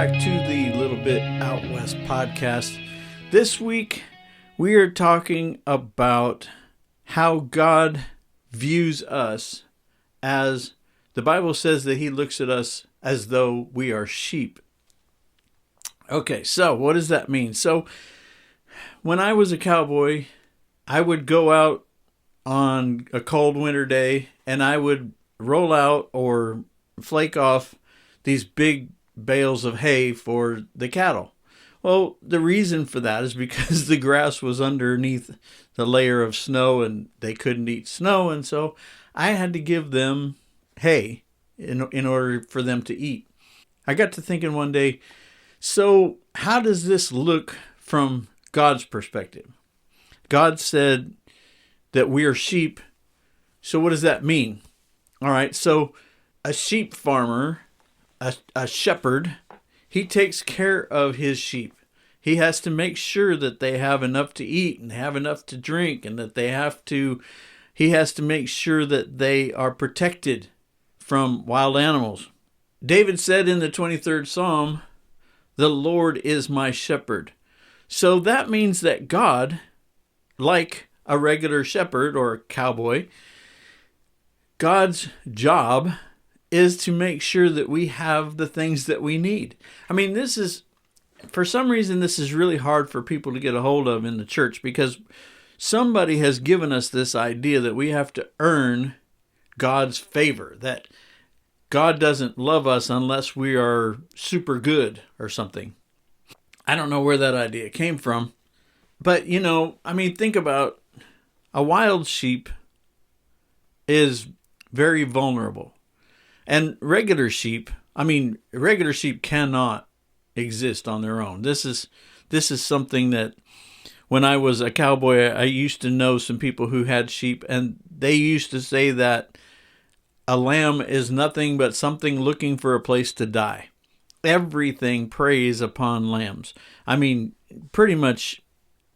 back to the Little Bit Out West podcast. This week, we are talking about how God views us as the Bible says that he looks at us as though we are sheep. Okay, so what does that mean? So when I was a cowboy, I would go out on a cold winter day and I would roll out or flake off these big bales of hay for the cattle. Well, the reason for that is because the grass was underneath the layer of snow and they couldn't eat snow, and so I had to give them hay in order for them to eat. I got to thinking one day, so how does this look from God's perspective? God said that we are sheep, so what does that mean? All right, so a sheep farmer, a shepherd, he takes care of his sheep. He has to make sure that they have enough to eat and have enough to drink, and that he has to make sure that they are protected from wild animals. David said in the 23rd Psalm, "The Lord is my shepherd." So that means that God, like a regular shepherd or cowboy, God's job is to make sure that we have the things that we need. I mean, for some reason, this is really hard for people to get a hold of in the church, because somebody has given us this idea that we have to earn God's favor, that God doesn't love us unless we are super good or something. I don't know where that idea came from, but think about a wild sheep is very vulnerable. And regular sheep cannot exist on their own. This is something that when I was a cowboy, I used to know some people who had sheep, and they used to say that a lamb is nothing but something looking for a place to die. Everything preys upon lambs. I mean, pretty much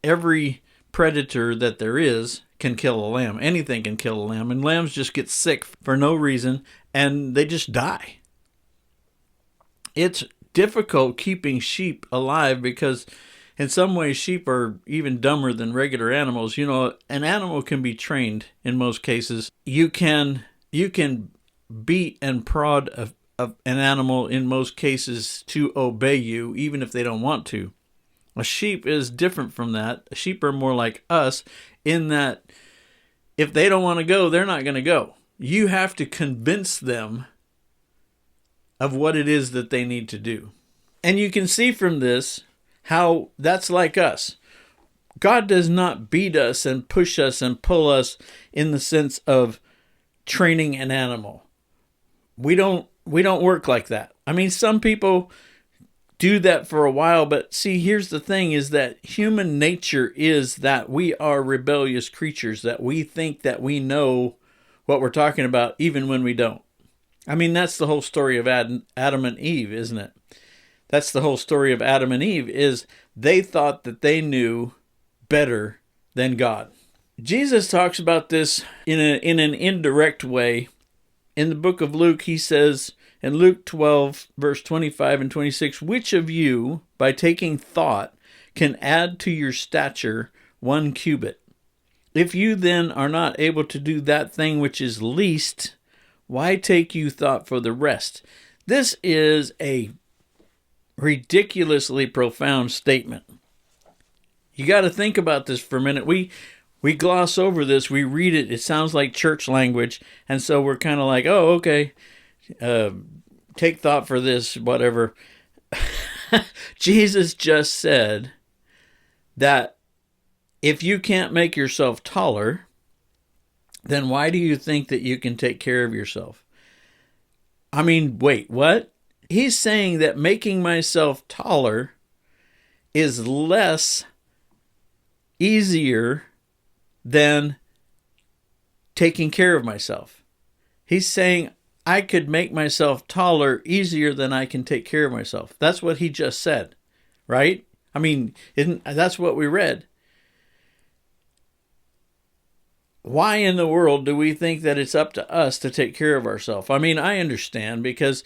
every predator that there is can kill a lamb. Anything can kill a lamb, and lambs just get sick for no reason, and they just die. It's difficult keeping sheep alive because in some ways sheep are even dumber than regular animals. An animal can be trained in most cases. You can beat and prod an animal in most cases to obey you, even if they don't want to. A sheep is different from that. Sheep are more like us in that if they don't want to go, they're not going to go. You have to convince them of what it is that they need to do. And you can see from this how that's like us. God does not beat us and push us and pull us in the sense of training an animal. We don't work like that. I mean, some people do that for a while, but see, here's the thing, is that human nature is that we are rebellious creatures, that we think that we know what we're talking about even when we don't. I mean, that's the whole story of Adam and Eve, isn't it? That's the whole story of Adam and Eve, is they thought that they knew better than God. Jesus talks about this in an indirect way. In the book of Luke, he says in Luke 12, verse 25 and 26, "Which of you, by taking thought, can add to your stature 1 cubit? If you then are not able to do that thing which is least, why take you thought for the rest?" This is a ridiculously profound statement. You got to think about this for a minute. We gloss over this. We read it. It sounds like church language. And so we're kind of like, oh, okay, take thought for this, whatever. Jesus just said that if you can't make yourself taller, then why do you think that you can take care of yourself? I mean, wait, what? He's saying that making myself taller is less easier than taking care of myself. He's saying I could make myself taller easier than I can take care of myself. That's what he just said, right? I mean, that's what we read. Why in the world do we think that it's up to us to take care of ourselves? I mean, I understand because,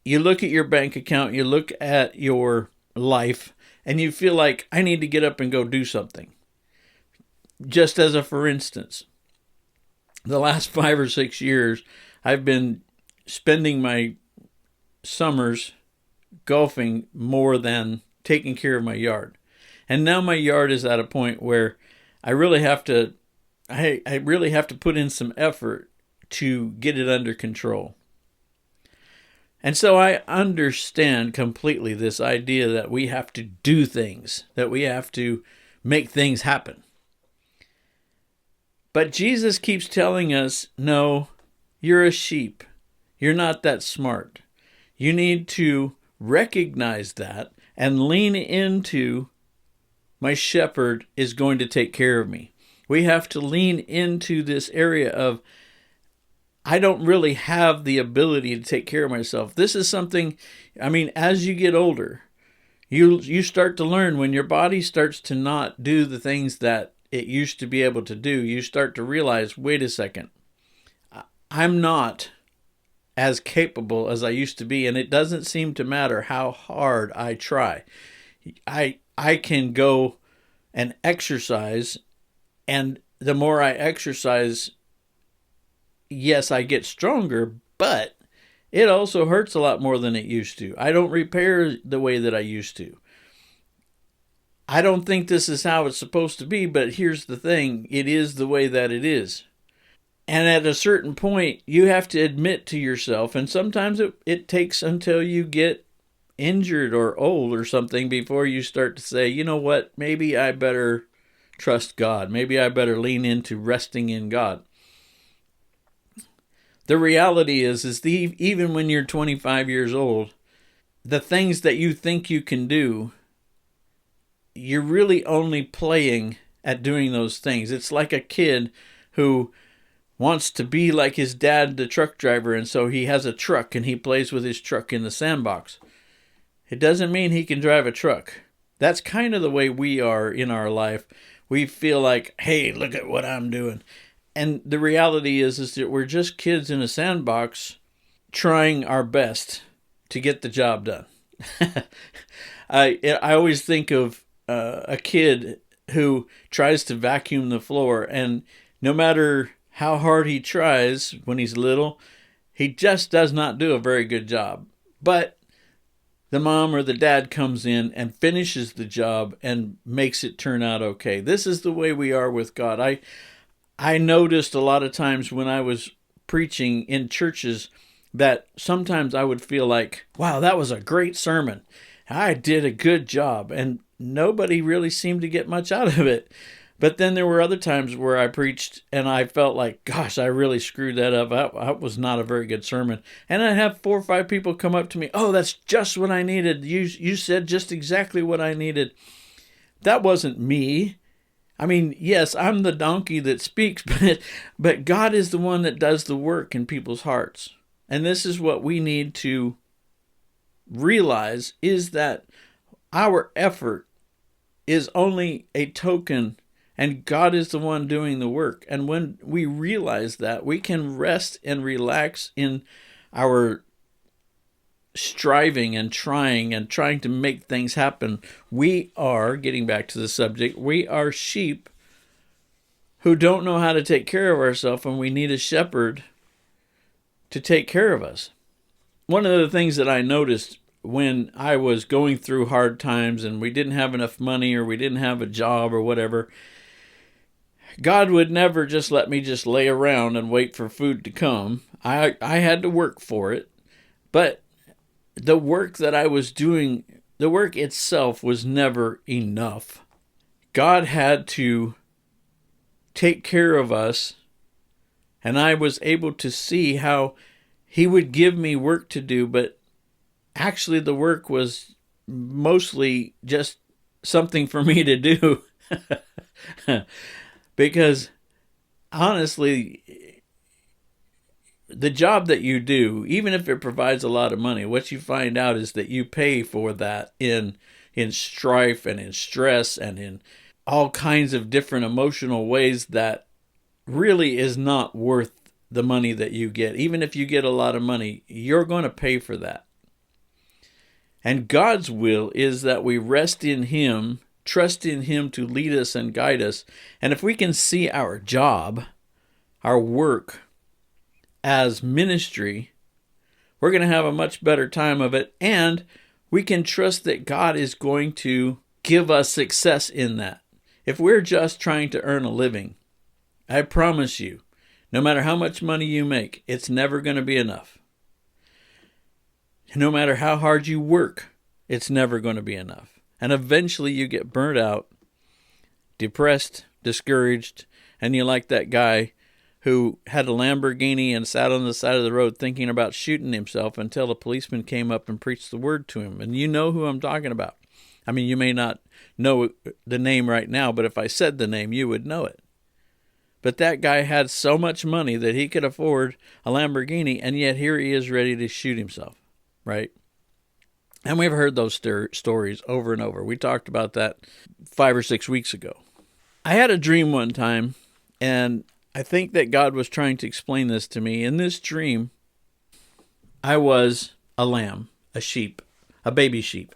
you look at your bank account, you look at your life, and you feel like, I need to get up and go do something. Just as a for instance, the last 5 or 6 years, I've been spending my summers golfing more than taking care of my yard. And now my yard is at a point where I really have to I really have to put in some effort to get it under control. And so I understand completely this idea that we have to do things, that we have to make things happen. But Jesus keeps telling us, no, you're a sheep. You're not that smart. You need to recognize that and lean into my shepherd is going to take care of me. We have to lean into this area of, I don't really have the ability to take care of myself. This is something, as you get older, you start to learn when your body starts to not do the things that it used to be able to do, you start to realize, wait a second, I'm not as capable as I used to be, and it doesn't seem to matter how hard I try. I can go and exercise, and the more I exercise, yes, I get stronger, but it also hurts a lot more than it used to. I don't repair the way that I used to. I don't think this is how it's supposed to be, but here's the thing, it is the way that it is. And at a certain point, you have to admit to yourself, and sometimes it takes until you get injured or old or something before you start to say, you know what, maybe I better trust God. Maybe I better lean into resting in God. The reality is even when you're 25 years old, the things that you think you can do, you're really only playing at doing those things. It's like a kid who wants to be like his dad, the truck driver, and so he has a truck and he plays with his truck in the sandbox. It doesn't mean he can drive a truck. That's kind of the way we are in our life. We feel like, hey, look at what I'm doing. And the reality is that we're just kids in a sandbox trying our best to get the job done. I always think of a kid who tries to vacuum the floor, and no matter how hard he tries when he's little, he just does not do a very good job. But the mom or the dad comes in and finishes the job and makes it turn out okay. This is the way we are with God. I noticed a lot of times when I was preaching in churches that sometimes I would feel like, wow, that was a great sermon. I did a good job. And nobody really seemed to get much out of it. But then there were other times where I preached and I felt like, gosh, I really screwed that up. That was not a very good sermon. And I have 4 or 5 people come up to me, oh, that's just what I needed. You said just exactly what I needed. That wasn't me. Yes, I'm the donkey that speaks, but God is the one that does the work in people's hearts. And this is what we need to realize, is that our effort is only a token, and God is the one doing the work. And when we realize that, we can rest and relax in our striving and trying to make things happen. We are, getting back to the subject, we are sheep who don't know how to take care of ourselves, and we need a shepherd to take care of us. One of the things that I noticed when I was going through hard times and we didn't have enough money or we didn't have a job or whatever, God would never just let me just lay around and wait for food to come. I had to work for it. But the work that I was doing, the work itself was never enough. God had to take care of us, and I was able to see how He would give me work to do, but actually the work was mostly just something for me to do. Because honestly, the job that you do, even if it provides a lot of money, what you find out is that you pay for that in strife and in stress and in all kinds of different emotional ways that really is not worth the money that you get. Even if you get a lot of money, you're going to pay for that. And God's will is that we rest in Him, trust in Him to lead us and guide us. And if we can see our job, our work, as ministry, we're going to have a much better time of it. And we can trust that God is going to give us success in that. If we're just trying to earn a living, I promise you, no matter how much money you make, it's never going to be enough. No matter how hard you work, it's never going to be enough. And eventually you get burnt out, depressed, discouraged, and you're like that guy who had a Lamborghini and sat on the side of the road thinking about shooting himself until a policeman came up and preached the word to him. And you know who I'm talking about. I mean, you may not know the name right now, but if I said the name, you would know it. But that guy had so much money that he could afford a Lamborghini, and yet here he is ready to shoot himself, right? And we've heard those stories over and over. We talked about that 5 or 6 weeks ago. I had a dream one time, and I think that God was trying to explain this to me. In this dream, I was a lamb, a sheep, a baby sheep.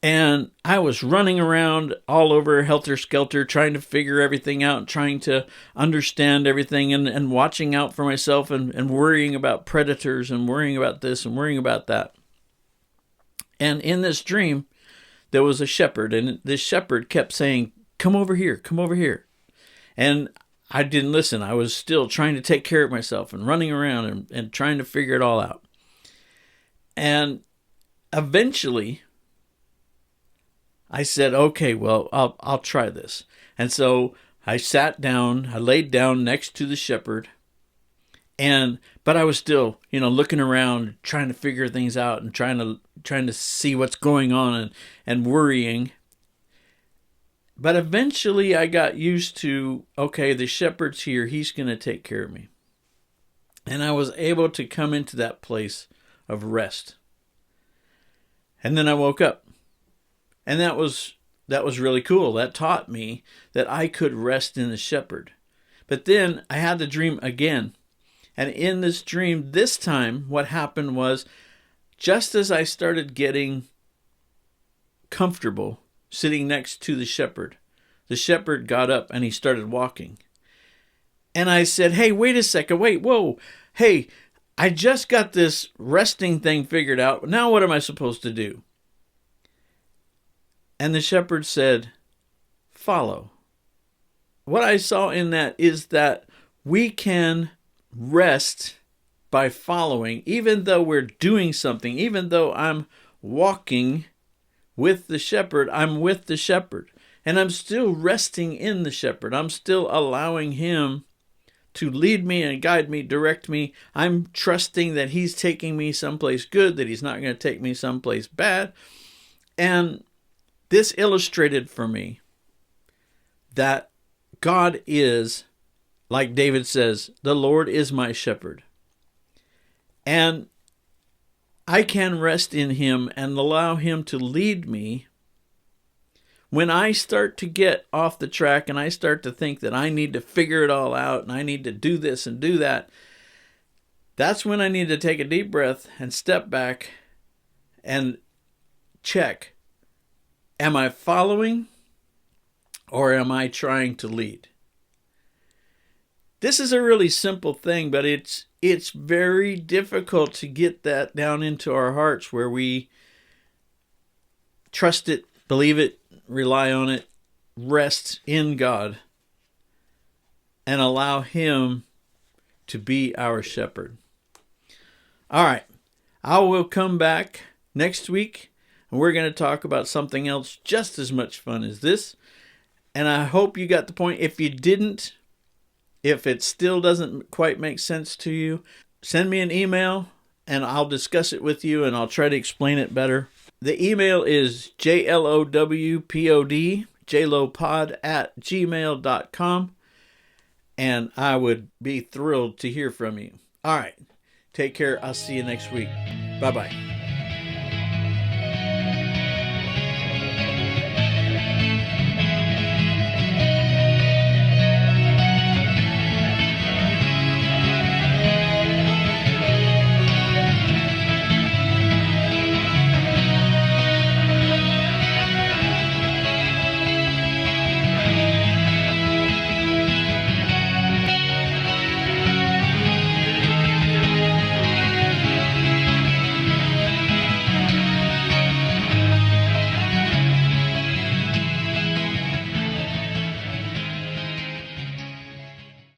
And I was running around all over helter-skelter, trying to figure everything out, trying to understand everything, and watching out for myself, and worrying about predators, and worrying about this, and worrying about that. And in this dream, there was a shepherd, and this shepherd kept saying, "Come over here, come over here." And I didn't listen. I was still trying to take care of myself and running around and trying to figure it all out. And eventually, I said, okay, well, I'll try this. And so I sat down, I laid down next to the shepherd, but I was still, looking around, trying to figure things out and trying to see what's going on and worrying. But eventually I got used to, okay, the shepherd's here, he's going to take care of me. And I was able to come into that place of rest. And then I woke up. And that was really cool. That taught me that I could rest in the shepherd. But then I had the dream again. And in this dream, this time, what happened was, just as I started getting comfortable sitting next to the shepherd got up and he started walking. And I said, hey, wait a second, whoa, hey, I just got this resting thing figured out. Now what am I supposed to do? And the shepherd said, follow. What I saw in that is that we can rest by following, even though we're doing something, even though I'm walking with the shepherd, I'm with the shepherd. And I'm still resting in the shepherd. I'm still allowing him to lead me and guide me, direct me. I'm trusting that he's taking me someplace good, that he's not going to take me someplace bad. And this illustrated for me that God is, like David says, the Lord is my shepherd. And I can rest in him and allow him to lead me. When I start to get off the track and I start to think that I need to figure it all out and I need to do this and do that, that's when I need to take a deep breath and step back and check. Am I following or am I trying to lead? This is a really simple thing, but it's very difficult to get that down into our hearts where we trust it, believe it, rely on it, rest in God, and allow him to be our shepherd. All right, I will come back next week, and we're going to talk about something else just as much fun as this. And I hope you got the point. If you didn't, if it still doesn't quite make sense to you, send me an email and I'll discuss it with you and I'll try to explain it better. The email is jlowpod@gmail.com, and I would be thrilled to hear from you. All right, take care. I'll see you next week. Bye-bye.